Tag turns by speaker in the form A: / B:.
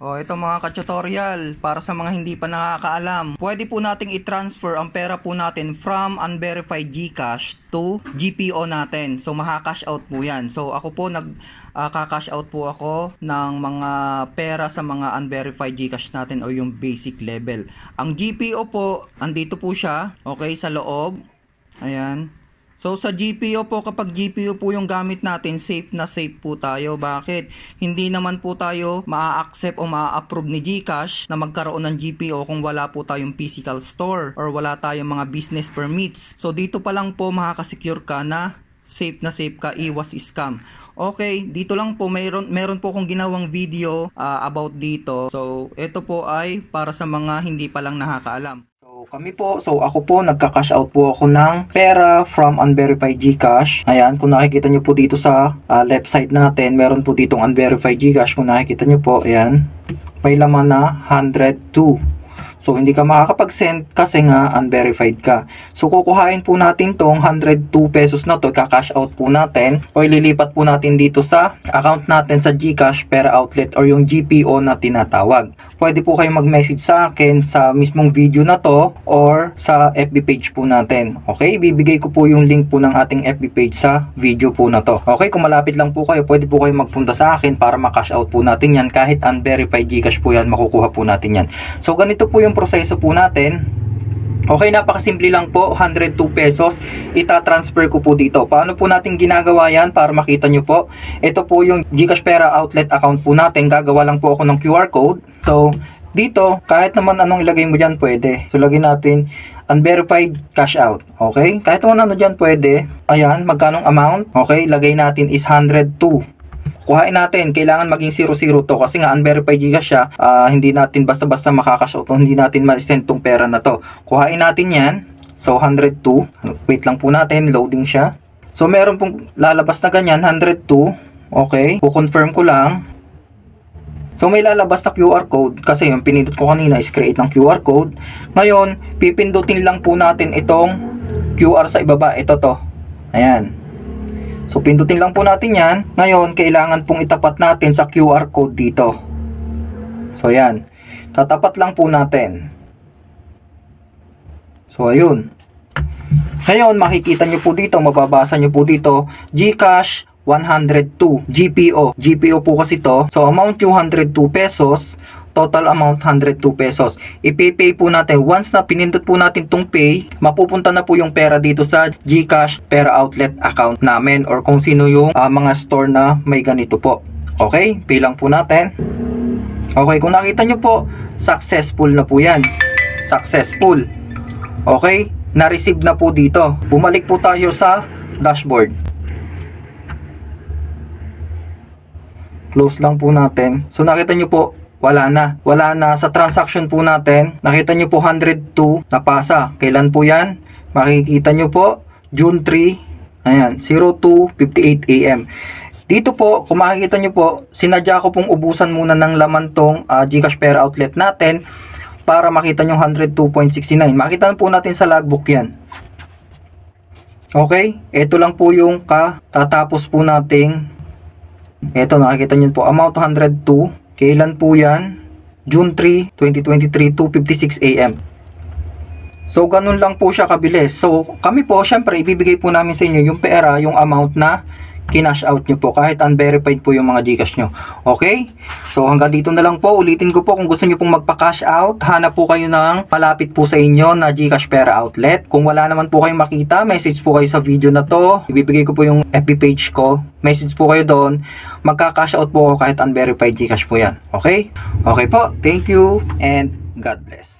A: O ito mga ka-tutorial, para sa mga hindi pa nakakaalam, pwede po nating i-transfer ang pera po natin from unverified GCash to GPO natin. So maka-cash out po yan. So ako po nag-cash out po ako ng mga pera sa mga unverified GCash natin o yung basic level. Ang GPO po, andito po siya, okay, sa loob. Ayan. So sa GPO po, kapag GPO po yung gamit natin, safe na safe po tayo. Bakit? Hindi naman po tayo maa-accept o maa-approve ni GCash na magkaroon ng GPO kung wala po tayong physical store or wala tayong mga business permits. So dito pa lang po makaka-secure ka na safe ka, iwas scam. Okay, dito lang po meron po akong ginawang video about dito. So ito po ay para sa mga hindi pa lang nakakaalam. Ako po, nagka-cash out po ako ng pera from unverified GCash. Ayan, kung nakikita nyo po dito sa left side natin, meron po ditong unverified GCash. Kung nakikita nyo po, ayan, may laman na 102. So, hindi ka makakapag-send kasi nga unverified ka. So, kukuhain po natin tong 102 pesos na to, ka-cash out po natin o ililipat po natin dito sa account natin sa GCash Pera Outlet or yung GPO na tinatawag. Pwede po kayo mag-message sa akin sa mismong video na to or sa FB page po natin. Okay, bibigay ko po yung link po ng ating FB page sa video po na to. Okay, kung malapit lang po kayo, pwede po kayo magpunta sa akin para ma-cash out po natin yan. Kahit unverified GCash po yan, makukuha po natin yan. So, ganito po yung proseso po natin. Okay, napakasimple lang po, 102 pesos ita-transfer ko po dito. Paano po natin ginagawa yan para makita nyo po? Ito po yung GCash Pera Outlet account po natin. Gagawa lang po ako ng QR code. So, dito, kahit naman anong ilagay mo dyan, pwede. So, lagyan natin unverified cash out. Okay? Kahit naman ano dyan, pwede. Ayan, magkanong amount? Okay, lagay natin is 102. Kuhain natin, kailangan maging 00 to kasi nga unverified GCash siya, hindi natin basta-basta makakash out, hindi natin ma-send tong pera na to. Kuhain natin yan. So 102, wait lang po natin, loading siya. So meron pong lalabas na ganyan, 102. Okay, kukonfirm ko lang. So may lalabas na QR code kasi yung pinindot ko kanina is create ng QR code. Ngayon, pipindutin lang po natin itong QR sa ibaba, ito to. Ayan. So, pindutin lang po natin yan. Ngayon, kailangan pong itapat natin sa QR code dito. So, yan. Tatapat lang po natin. So, ayun. Ngayon, makikita nyo po dito, mababasa nyo po dito, GCash 102, GPO. GPO po kasi to. So, amount 202 pesos. Total amount 102 pesos. I-pay po natin. Once na pinindot po natin tong pay, mapupunta na po yung pera dito sa GCash Pera Outlet account namin or kung sino yung mga store na may ganito po. Okay, pay lang po natin. Okay, kung nakita nyo po, successful na po yan. Successful. Okay, na-receive na po dito. Bumalik po tayo sa dashboard. Close lang po natin. So nakita nyo po, wala na sa transaction po natin. Nakita nyo po 102 napasa. Kailan po yan? Makikita nyo po June 3, ayan, 02:58 AM. Dito po, kung makikita nyo po, sinadya ko pong ubusan muna ng laman tong GCash Pera Outlet natin para makita nyo 102.69. Makita po natin sa logbook yan. Okay, ito lang po yung katatapos po nating, ito nakikita nyo po, amount 102. Kailan po yan? June 3, 2023, 2:56 AM. So, ganun lang po siya kabilis. So, kami po, syempre, ibibigay po namin sa inyo yung pera, yung amount na kinash out nyo po. Kahit unverified po yung mga GCash nyo. Okay? So, hanggang dito na lang po. Ulitin ko po, kung gusto nyo pong magpa-cash out, hanap po kayo ng malapit po sa inyo na GCash Pera Outlet. Kung wala naman po kayong makita, message po kayo sa video na to. Ibibigay ko po yung FB page ko. Message po kayo doon. Magka-cash out po kahit unverified GCash po yan. Okay? Okay po. Thank you and God bless.